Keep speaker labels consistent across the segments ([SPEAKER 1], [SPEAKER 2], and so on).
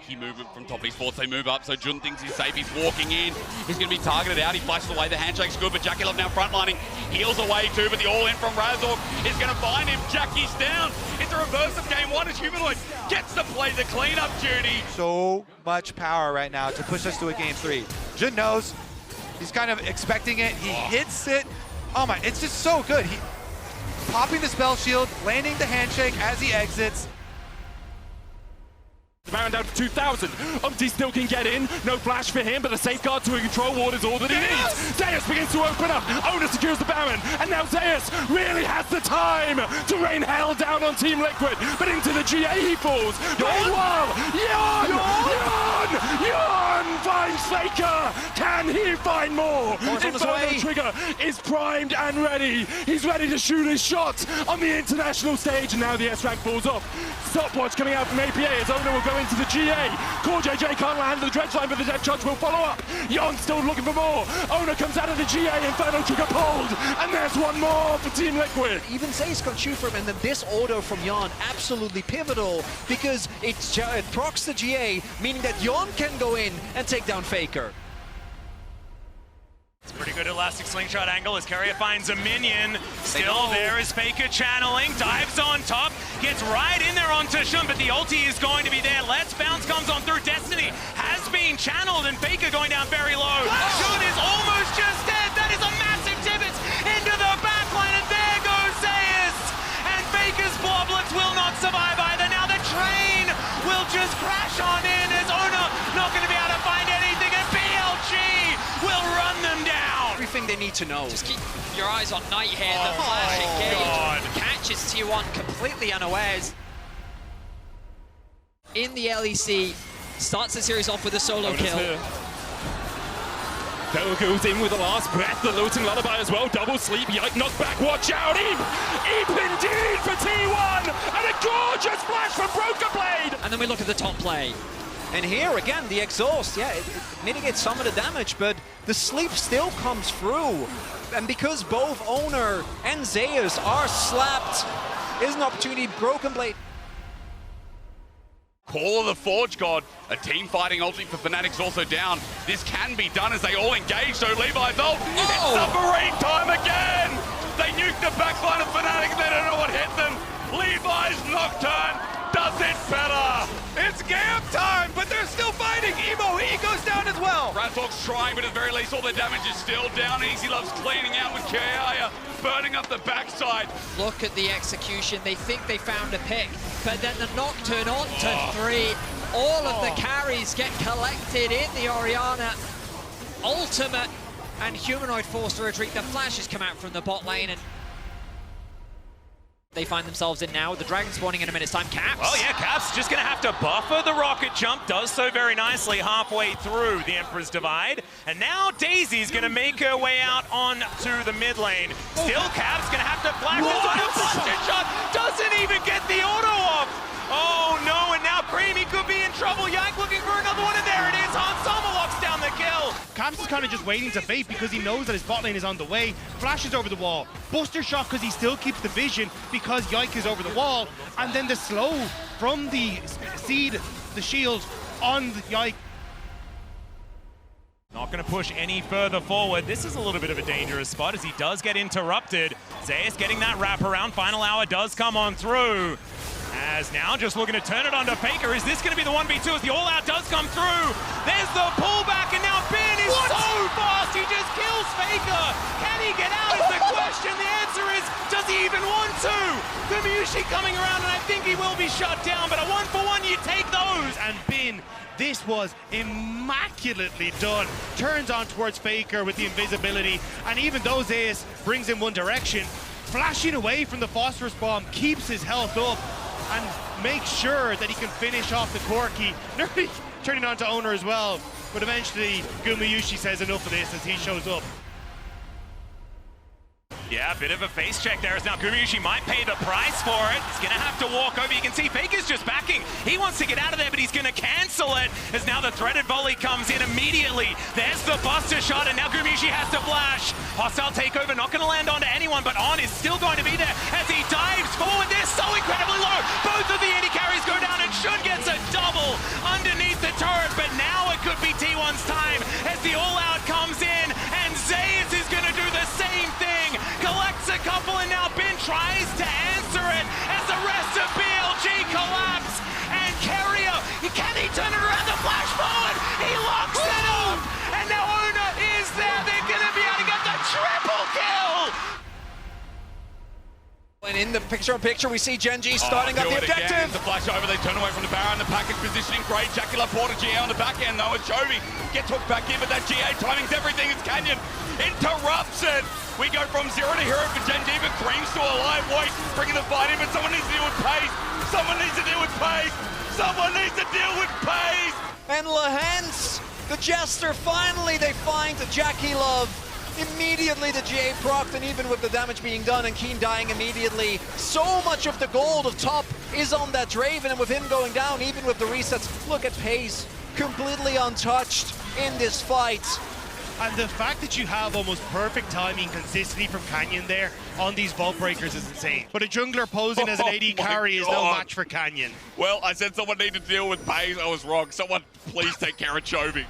[SPEAKER 1] sneaky movement from top esports. They move up, so Jun thinks he's safe. He's walking in. He's going to be targeted out. He flashes away. The handshake's good, but Jackie now frontlining. Heals away too, but the all-in from Razork is going to find him. Jackie's down. It's a reverse of game one as Humanoid gets to play the cleanup duty.
[SPEAKER 2] So much power right now to push us to a game 3. Jun knows. He's kind of expecting it. He hits it. Oh my, it's just so good. He popping the spell shield, landing the handshake as he exits.
[SPEAKER 3] The Baron down to 2,000. Umpty still can get in. No flash for him, but the safeguard to a control ward is all that he needs. Zeus begins to open up. Owner secures the Baron. And now Zeus really has the time to rain hell down on Team Liquid. But into the GA he falls. Meanwhile, Yeon finds Faker. Can he find more? Inferno Trigger is primed and ready. He's ready to shoot his shot on the international stage. And now the S-Rank falls off. Stopwatch coming out from APA as Owner will go into the GA. Core JJ can't land the dredge line, but the Death Charge will follow up. Yeon still looking for more. Owner comes out of the GA, Inferno Trigger pulled, and there's one more for Team Liquid.
[SPEAKER 4] Even Zeus can shoot for him, and then this auto from Yeon, absolutely pivotal, because it procs the GA, meaning that Yeon can go in and take down Faker.
[SPEAKER 5] It's pretty good elastic slingshot angle as Keria finds a minion. Still there is Faker channeling, dives on top, gets right in there onto Xun, but the ulti is going to be there. Let's Bounce comes on through. Destiny has been channeled and Faker going down very low. Xun is almost just dead. That is a massive pivot into the backline, and there goes Zeus. And Faker's bloblets will not survive either. Now the train will just crash on in as Owner not going to be able to find anything, and BLG will run them down.
[SPEAKER 4] Everything they need to know.
[SPEAKER 6] Just keep your eyes on Knight here. The flash engage catches T1 completely unawares. In the LEC, starts the series off with a solo kill.
[SPEAKER 3] Dell goes in with the last breath, the looting lullaby as well, double sleep, yike, knock back, watch out, Eep indeed for T1, and a gorgeous flash from BrokenBlade!
[SPEAKER 6] And then we look at the top play.
[SPEAKER 4] And here again, the exhaust, it mitigates some of the damage, but the sleep still comes through. And because both Owner and Zeus are slapped, is an opportunity. BrokenBlade.
[SPEAKER 1] Call of the Forge God, a team fighting ulti for Fnatic's also down. This can be done as they all engage, so Levi's ult, it's submarine time again! They nuke the backline of Fnatic and they don't know what hit them. Levi's Nocturne does it better!
[SPEAKER 2] It's game time, but they're still fighting. Emo, he goes down as well.
[SPEAKER 1] Razork's trying, but at the very least all their damage is still down. Easy Love's cleaning out with Keria, burning up the backside.
[SPEAKER 6] Look at the execution. They think they found a pick, but then the Nocturne onto 3. All of the carries get collected in the Orianna ultimate, and Humanoid forced to retreat. The flashes come out from the bot lane, and they find themselves in now with the dragon spawning in a minute's time. Caps.
[SPEAKER 5] Oh yeah, Caps just going to have to buffer the rocket jump. Does so very nicely halfway through the Emperor's Divide. And now Daisy's going to make her way out onto the mid lane. Still Caps going to have to flash this on a busted shot. Doesn't even get the auto off. Oh no, and now Creamy could be in trouble. Yank looking for another one, and there it is. Han Sama locks down the kill.
[SPEAKER 7] Caps is kind of just waiting to bait because he knows that his bot lane is on the way. Flashes over the wall. Buster shot because he still keeps the vision because Yike is over the wall. And then the slow from the seed, the shield on the Yike.
[SPEAKER 5] Not going to push any further forward. This is a little bit of a dangerous spot as he does get interrupted. Zeus getting that wraparound. Final hour does come on through. As now just looking to turn it onto Faker. Is this going to be the 1v2 as the all-out does come through? There's the pullback, and now Ben is so fast, he just kills Faker. Can he get out is the question. The answer is, does he even want to? Gumayusi coming around, and I think he will be shut down, but a 1-for-1, you take those.
[SPEAKER 7] And Bin, this was immaculately done. Turns on towards Faker with the invisibility, and even though Zeus brings in one direction, flashing away from the phosphorus bomb keeps his health up and makes sure that he can finish off the Corki. Nearly turning on to Owner as well, but eventually Gumayusi says enough of this as he shows up.
[SPEAKER 5] Yeah, a bit of a face check there as now Gumayusi might pay the price for it. He's gonna have to walk over. You can see Faker's just backing. He wants to get out of there, but he's gonna cancel it as now the threaded volley comes in immediately. There's the buster shot, and now Gumayusi has to flash. Hostile takeover, not gonna land onto anyone, but On is still going to be there as he dives forward. They're so incredibly low. Both of the AD carries go down, and Xun gets a double underneath the turret, but now it could be T1's time as the all-out comes in, and Zeus is gonna do the same thing. Collects a couple, and now Ben tries to answer it as the rest of BLG collapse. And Keria, can he turn it around? The flash forward, he locks it up, and now Ona is there. They're gonna be able to get the triple kill.
[SPEAKER 4] And in the picture-in-picture, we see GenG starting up the objective.
[SPEAKER 1] The flash over, they turn away from the Baron. The package positioning great. Jacula Porter GA on the back end though, and Chovy gets hooked back in, but that GA timing's everything. It's Canyon interrupts it. We go from 0 to hero for GenG, but Cream's still alive. Wait, bringing the fight in, but someone needs to deal with Peys. Someone needs to deal with Peys. Someone needs to deal with Peys.
[SPEAKER 4] And Lehends, the Jester, finally they find Jackie Love. Immediately the GA procced, and even with the damage being done and Keen dying immediately, so much of the gold of top is on that Draven, and with him going down, even with the resets, look at Peys, completely untouched in this fight.
[SPEAKER 7] And the fact that you have almost perfect timing, consistency from Canyon there on these vault breakers is insane. But a jungler posing as an AD carry is no match for Canyon.
[SPEAKER 1] Well, I said someone needed to deal with Peys. I was wrong. Someone please take care of Chovy.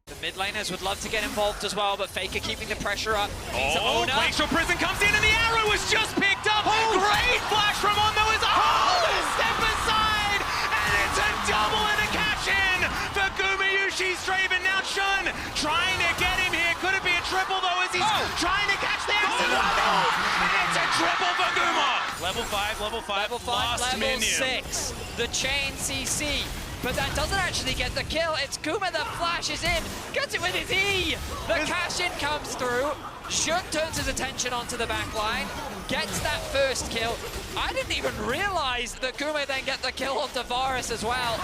[SPEAKER 6] The mid laners would love to get involved as well, but Faker keeping the pressure up.
[SPEAKER 5] Glacial Prison comes in, and the arrow was just picked up. Great flash from On, though, is step aside, and it's a double and a cash-in for Gumayusi Draven. Now Xun trying to get him here. Could it be a triple, though, as he's trying to catch the accident? And it's a triple for Guma. Level 5, last minion.
[SPEAKER 6] 6, the chain CC. But that doesn't actually get the kill. It's Guma that flashes in, gets it with his E. The cash-in comes through. Xun turns his attention onto the back line, gets that first kill. I didn't even realize that Guma then get the kill on Varus as well.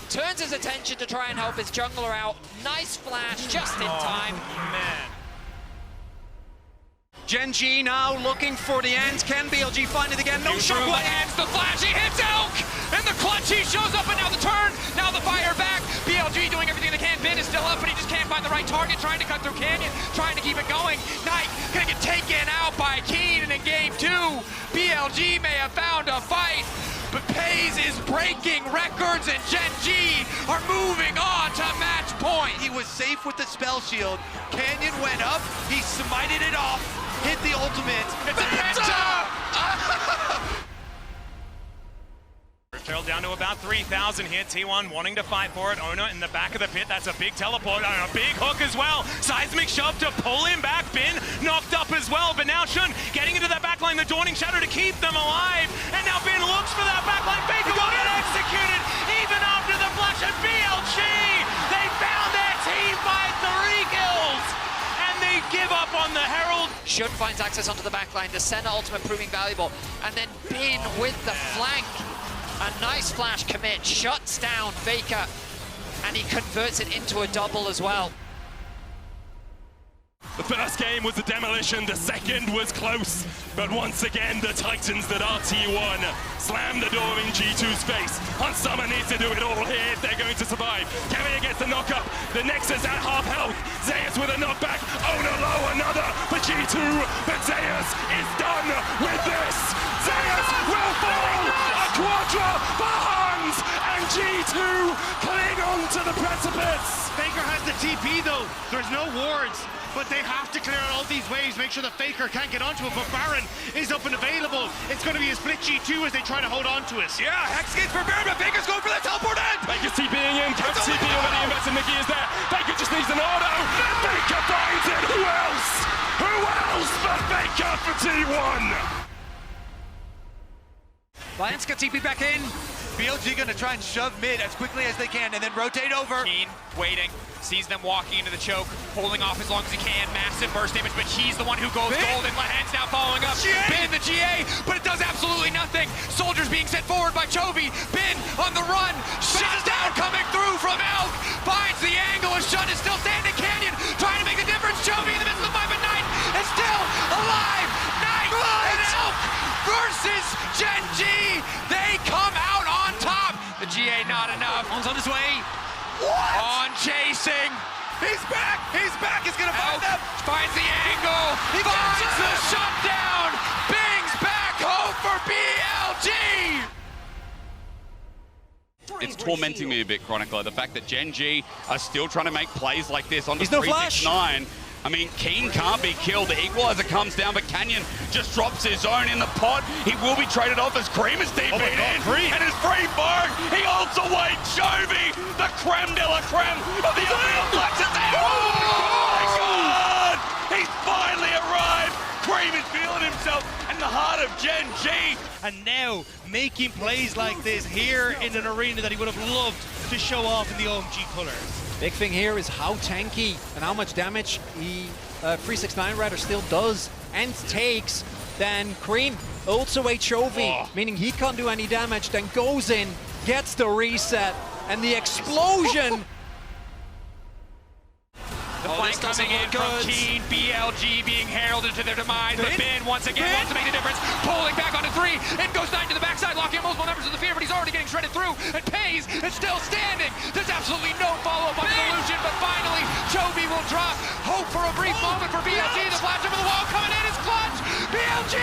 [SPEAKER 6] Turns his attention to try and help his jungler out. Nice flash, just in time.
[SPEAKER 5] Man.
[SPEAKER 4] GenG now looking for the end. Can BLG find it again? No shot.
[SPEAKER 6] Lehends the flash, he hits Elk! And the clutch, he shows up, and now the turn, now the fire back. BLG doing everything they can. Ben is still up, but he just can't find the right target, trying to cut through Canyon, trying to keep it going. Knight gonna get taken out by Keen, and in game 2, BLG may have found a fight, but Peys is breaking records, and GenG are moving on to match point.
[SPEAKER 2] He was safe with the spell shield. Canyon went up, he smited it off, hit the ultimate.
[SPEAKER 5] It's a penta! Trail down to about 3,000 here. T1 wanting to fight for it. Ona in the back of the pit. That's a big teleport and a big hook as well. Seismic shove to pull him back. Ben knocked up as well. But now Xun getting into that backline. The Dawning Shadow to keep them alive. And now Ben looks for that backline. Faker will get executed even after the flash at BLG. They found their team by 3 kills. And they give up on the Herald.
[SPEAKER 6] Xun finds access onto the backline. The Senna ultimate proving valuable. And then Ben with the flank. A nice flash commit, shuts down Faker, and he converts it into a double as well.
[SPEAKER 3] The first game was a demolition, the second was close, but once again the Titans that are T1 slam the door in G2's face. Unsummer needs to do it all here if they're going to survive. Camille gets the knock-up, the Nexus at half health, Zeus with a knockback, Ona low, another for G2, but Zeus is done with this! Zeus will fall! A quadra for Hans, and G2 cling on to the precipice!
[SPEAKER 7] Faker has the TP though, there's no wards. But they have to clear out all these waves, make sure the Faker can't get onto it, but Baron is up and available. It's going to be a split G2 as they try to hold on to it.
[SPEAKER 1] Yeah, Hex gates for Baron, but Faker's going for that teleport in!
[SPEAKER 3] Faker's TPing in, Counter TP already invested, Nikki is there. Faker just needs an auto. Faker finds it, who else? Who else but Faker for T1?
[SPEAKER 4] Lions get TP back in.
[SPEAKER 2] BLG gonna try and shove mid as quickly as they can and then rotate over.
[SPEAKER 8] Keen waiting, sees them walking into the choke, holding off as long as he can. Massive burst damage, but he's the one who goes gold, and Lehends now following up. Ben the GA, but it does absolutely nothing. Soldiers being sent forward by Chovy. Ben on the run, shot down coming through from Elk. Finds the angle, and Xun is still standing. Canyon trying to make a difference. Chovy in the midst of the fight, but Knight is still On chasing.
[SPEAKER 2] He's back! He's back! He's gonna find them!
[SPEAKER 8] Finds the angle.
[SPEAKER 2] He
[SPEAKER 8] Finds
[SPEAKER 2] gets
[SPEAKER 8] the
[SPEAKER 2] it!
[SPEAKER 8] shutdown. Bing's back home for BLG.
[SPEAKER 1] It's tormenting me a bit, Chronicler. The fact that GenG are still trying to make plays like this on the
[SPEAKER 4] He's no flash.
[SPEAKER 1] 369. I mean, Keen can't be killed. The equalizer comes down, but Canyon just drops his own in the pot. He will be traded off as Cream is deep in. And his free burn. He ults away Chovy, the creme de la creme of the Orianna Combo. Oh my God! He's finally arrived. Cream is feeling himself in the heart of GenG.
[SPEAKER 7] And now making plays like this here in an arena that he would have loved to show off in the OMG colors.
[SPEAKER 4] Big thing here is how tanky and how much damage he 369 rather still does and takes. Then Cream ults away Chovy, meaning he can't do any damage, then goes in, gets the reset, and the explosion.
[SPEAKER 8] The flank coming in from Keen, BLG being heralded to their demise, but Ben once again wants to make the difference, pulling back onto 3, and goes 9 to the backside, locking multiple members of the fear, but he's already getting shredded through, and Peys is still standing. There's absolutely no follow-up on the illusion, but finally, Chovy will drop. Hope for a brief moment for BLG, the flash over the wall coming in is clutch! BLG!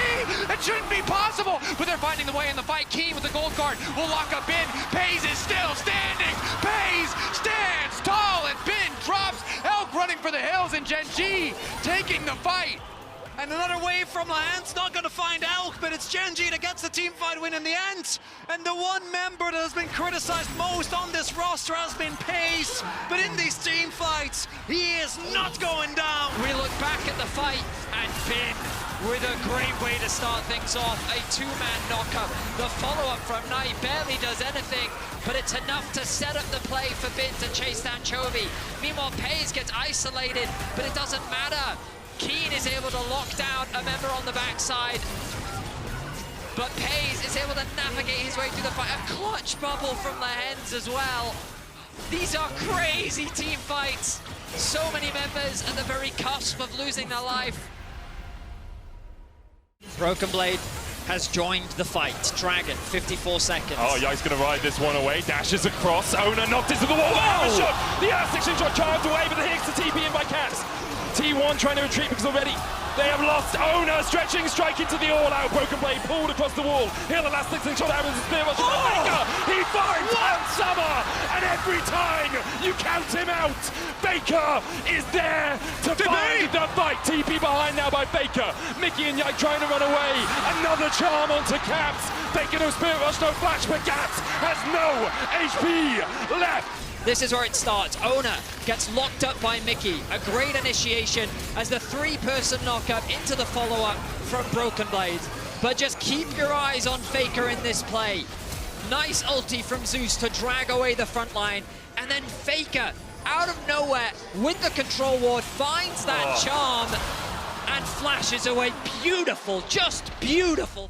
[SPEAKER 8] It shouldn't be possible, but they're finding the way in the fight. Keen with the gold card will lock up Ben. Peys is still standing. Peys stands tall, and Ben drops. Elk running for the hills, and GenG taking the fight.
[SPEAKER 4] And another wave from Lehends, not going to find Elk, but it's GenG that gets the team fight win in the end. And the one member that has been criticized most on this roster has been Peys, but in these team fights, he is not going down.
[SPEAKER 6] We look back at the fight, and Ben with a great way to start things off, a two-man knockup. The follow-up from Knight barely does anything, but it's enough to set up the play for Ben to chase down Chovy. Meanwhile, Peys gets isolated, but it doesn't matter. Keen is able to lock down a member on the backside, but Peys is able to navigate his way through the fight. A clutch bubble from Lehends as well. These are crazy team fights. So many members at the very cusp of losing their life. BrokenBlade has joined the fight. Dragon, 54 seconds.
[SPEAKER 3] Oh, yeah, he's going to ride this one away. Dashes across. Owner knocked into the wall. Oh! Shot. The R6 shot charged away, but the Hicks to TP in by Caps. T1 trying to retreat because already they have lost Owner. Stretching, strike into the all-out. BrokenBlade pulled across the wall. Here, the last 6 shot out of the spear. He finds Summer, and every time you count him out, Faker is there to find the fight. TP behind now by Faker. Mickey and Yike trying to run away. Another charm onto Caps. Faker no spirit rush, no flash, but Caps has no HP left.
[SPEAKER 6] This is where it starts. Owner gets locked up by Mickey. A great initiation as the 3-person knockup into the follow-up from BrokenBlade. But just keep your eyes on Faker in this play. Nice ulti from Zeus to drag away the front line. And then Faker, out of nowhere, with the control ward, finds that charm and flashes away. Beautiful, just beautiful.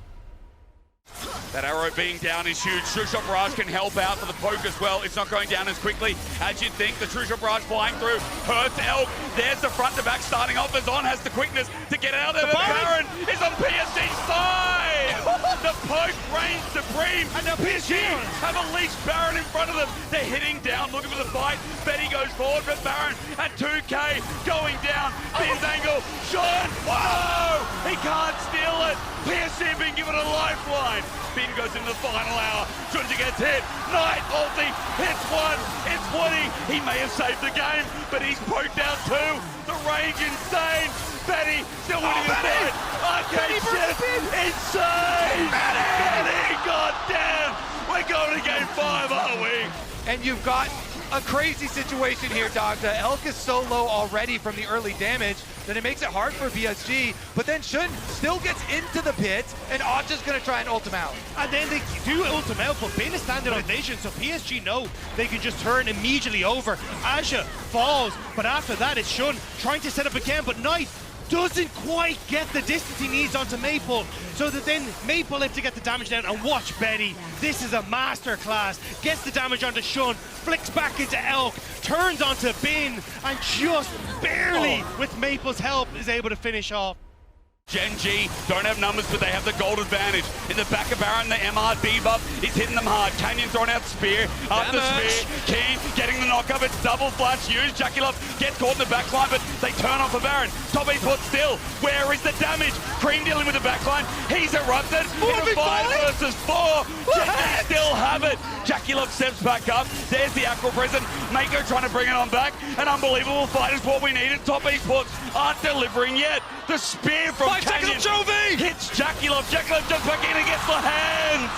[SPEAKER 1] That arrow being down is huge. True Shot Barrage can help out for the poke as well. It's not going down as quickly as you'd think. The True Shot Barrage flying through hurts Elk. There's the front to back starting off as On has the quickness to get out there. The Baron is on PSG's side. The poke reigns supreme. And now PSG have a leashed Baron in front of them. They're hitting down, looking for the fight. Betty goes forward, but Baron at 2K going down. Ben's angle. Sean, whoa! He can't steal it. PSG being given a lifeline. Ben goes into the final hour. Junji gets hit. Knight ulti hits one. It's Woody. He may have saved the game, but he's poked out too. The range insane. Betty still winning the fight. Arcade shift. Insane. Betty. God damn. We're going to game 5, aren't we?
[SPEAKER 2] And you've got a crazy situation here, Dogda. Elk is so low already from the early damage that it makes it hard for BSG, but then Xun still gets into the pit, and Aj's gonna try and ult him out.
[SPEAKER 7] And then they do ult him out, but Vayne is standing on vision, so PSG know they can just turn immediately over. Aja falls, but after that it's Xun trying to set up again, but Knight doesn't quite get the distance he needs onto Maple, so that then Maple able to get the damage down. And watch Betty, this is a masterclass. Gets the damage onto Xun, flicks back into Elk, turns onto Bin, and just barely, with Maple's help, is able to finish off.
[SPEAKER 1] GenG don't have numbers, but they have the gold advantage. In the back of Baron, the MR debuff is hitting them hard. Canyon throwing out spear after spear. Keen getting the knockup. It's double flash used. Jackie Love gets caught in the backline, but they turn off a Baron. Top 8 put still. Where is the damage? Cream dealing with the backline. He's erupted in a 5 versus 4. GenG still have it. Jackie Love steps back up. There's the Aqua Prison. Mako trying to bring it on back. An unbelievable fight is what we needed. Top Esports aren't delivering yet. The spear from Canyon
[SPEAKER 7] Chovy
[SPEAKER 1] hits Jackie Love. Jackie Love jumps back in and gets Lehends.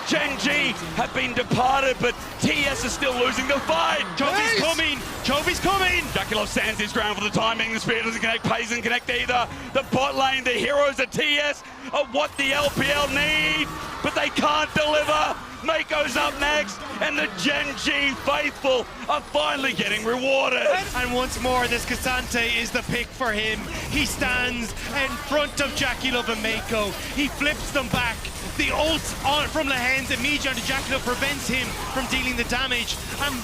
[SPEAKER 1] GenG have been departed, but TS is still losing the fight.
[SPEAKER 7] Chovy's coming! Chovy's coming!
[SPEAKER 1] Jackie Love stands his ground for the timing. The spear doesn't connect. Peys doesn't connect either. The bot lane, the heroes of TS are what the LPL need, but they can't deliver. Mako's up next, and the GenG faithful are finally getting rewarded.
[SPEAKER 7] And once more, this K'Sante is the pick for him. He stands in front of Jackie Love and Mako. He flips them back. The ult on from Lehends immediately onto Jackie Love prevents him from dealing the damage. And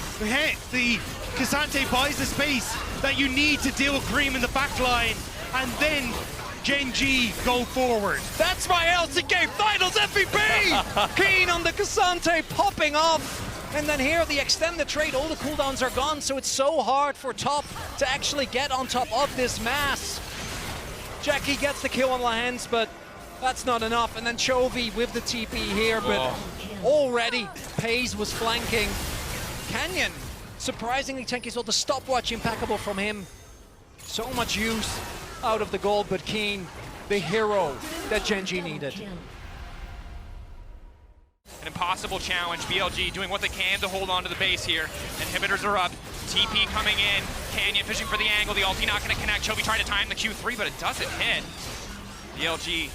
[SPEAKER 7] the K'Sante buys the space that you need to deal with Cream in the back line. And then GenG go forward.
[SPEAKER 4] That's my LCK Finals MVP! Keen on the K'Sante popping off. And then here, the extended trade, all the cooldowns are gone, so it's so hard for top to actually get on top of this mass. Jackie gets the kill on Lehends, but that's not enough. And then Chovy with the TP here, but already Peys was flanking. Canyon, surprisingly tanky, so the stopwatch impeccable from him. So much use out of the gold, but Keen, the hero that GenG needed.
[SPEAKER 8] An impossible challenge. BLG doing what they can to hold on to the base here. Inhibitors are up. TP coming in. Canyon fishing for the angle. The ulti not going to connect. Chovy trying to time the Q3, but it doesn't hit. BLG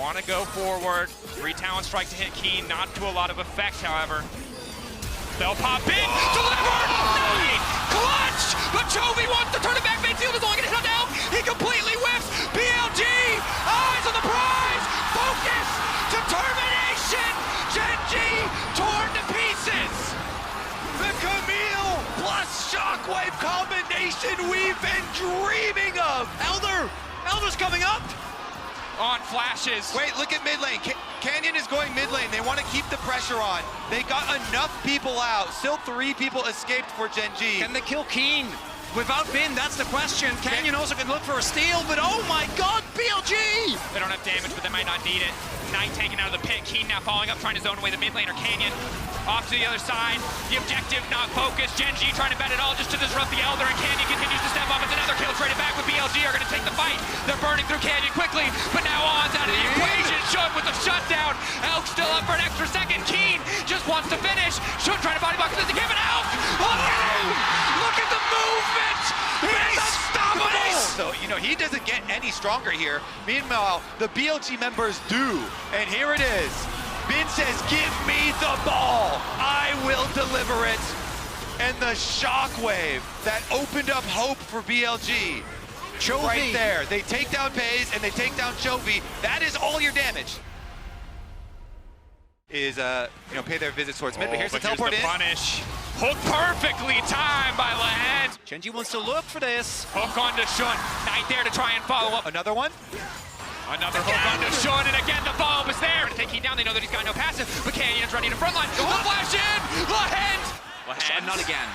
[SPEAKER 8] want to go forward. 3 talent strike to hit Keen. Not to a lot of effect, however. They'll pop in. Delivered! Nice! Clutch! But Chovy wants to turn it back. Midfield is only going to shut down. He completely whiffs. BLG! Eyes on the prize! Focus! Determination! GenG torn to pieces!
[SPEAKER 2] The Camille plus Shockwave combination we've been dreaming of! Elder's coming up!
[SPEAKER 8] On flashes.
[SPEAKER 2] Wait, look at mid lane. Canyon is going mid lane. They want to keep the pressure on. They got enough people out. Still 3 people escaped for GenG.
[SPEAKER 4] Can they kill Keen? Without Vayne, that's the question. Canyon also can look for a steal, but oh my god, BLG!
[SPEAKER 8] They don't have damage, but they might not need it. Knight taken out of the pit. Keen now following up, trying to zone away the mid laner. Canyon off to the other side. The objective not focused. GenG trying to bet it all just to disrupt the Elder, and Canyon continues to step up. It's another kill traded back with BLG are going to take the fight. They're burning through Canyon quickly, but now On's out of the equation. Shun with the shutdown. Elk still up for an extra second. Keen just wants to finish. Shun trying to body block, doesn't give it. Elk! Look at the movement! He's unstoppable!
[SPEAKER 2] So, you know, he doesn't get any stronger here. Meanwhile, the BLG members do. And here it is. Bin says, give me the ball. I will deliver it. And the shockwave that opened up hope for BLG.
[SPEAKER 4] Chovy.
[SPEAKER 2] Right there. They take down Peys and they take down Chovy. That is all your damage. Is, pay their visits towards mid. But here's the teleport in.
[SPEAKER 8] Punish. Hook perfectly timed by Lehends.
[SPEAKER 4] GenG wants to look for this.
[SPEAKER 8] Hook onto Xun. Knight there to try and follow up.
[SPEAKER 2] Another one.
[SPEAKER 8] Another hook onto Xun, and again the follow-up is there. To take Keen down, they know that he's got no passive, but Canyon's ready to frontline. The flash in! Lehends!
[SPEAKER 4] Not again.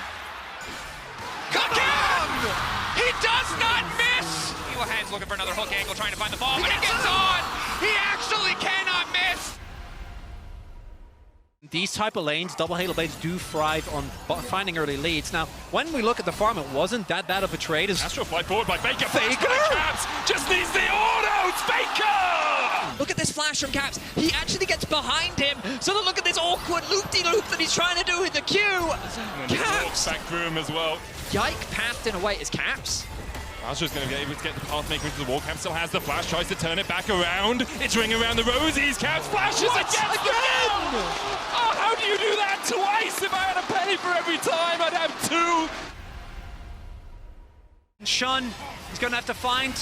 [SPEAKER 8] Again! He does not miss! Lehends looking for another hook angle, trying to find the ball, but it gets on! He actually cannot miss!
[SPEAKER 4] These type of lanes, double Halo Blades do thrive on finding early leads. Now, when we look at the farm, it wasn't that bad of a trade.
[SPEAKER 3] Astro fly forward by Faker.
[SPEAKER 4] Faker?
[SPEAKER 3] Caps just needs the autos. Faker!
[SPEAKER 6] Look at this flash from Caps. He actually gets behind him. So look at this awkward loop-de-loop that he's trying to do with the Q. Caps!
[SPEAKER 3] Back through him as well.
[SPEAKER 6] Yike pathed in a way. It's Caps.
[SPEAKER 3] Astro's going to be able to get the Pathmaker into the wall. Caps still has the flash, tries to turn it back around. It's ringing around the rosies. Caps flashes again! Oh, how do you do that twice? If I had to pay for every time, I'd have 2.
[SPEAKER 4] Xun is going to have to find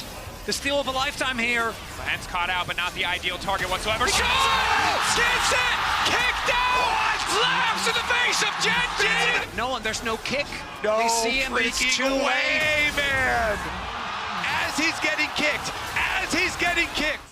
[SPEAKER 4] the steal of a lifetime here.
[SPEAKER 8] Lehends caught out, but not the ideal target whatsoever. Xun! Gets it! Kicked out! Laughs in the face of GenG!
[SPEAKER 4] No one, there's no kick.
[SPEAKER 2] No
[SPEAKER 4] they see him, but it's
[SPEAKER 2] freaking
[SPEAKER 4] too
[SPEAKER 2] way, man! As he's getting kicked, as as he's getting kicked.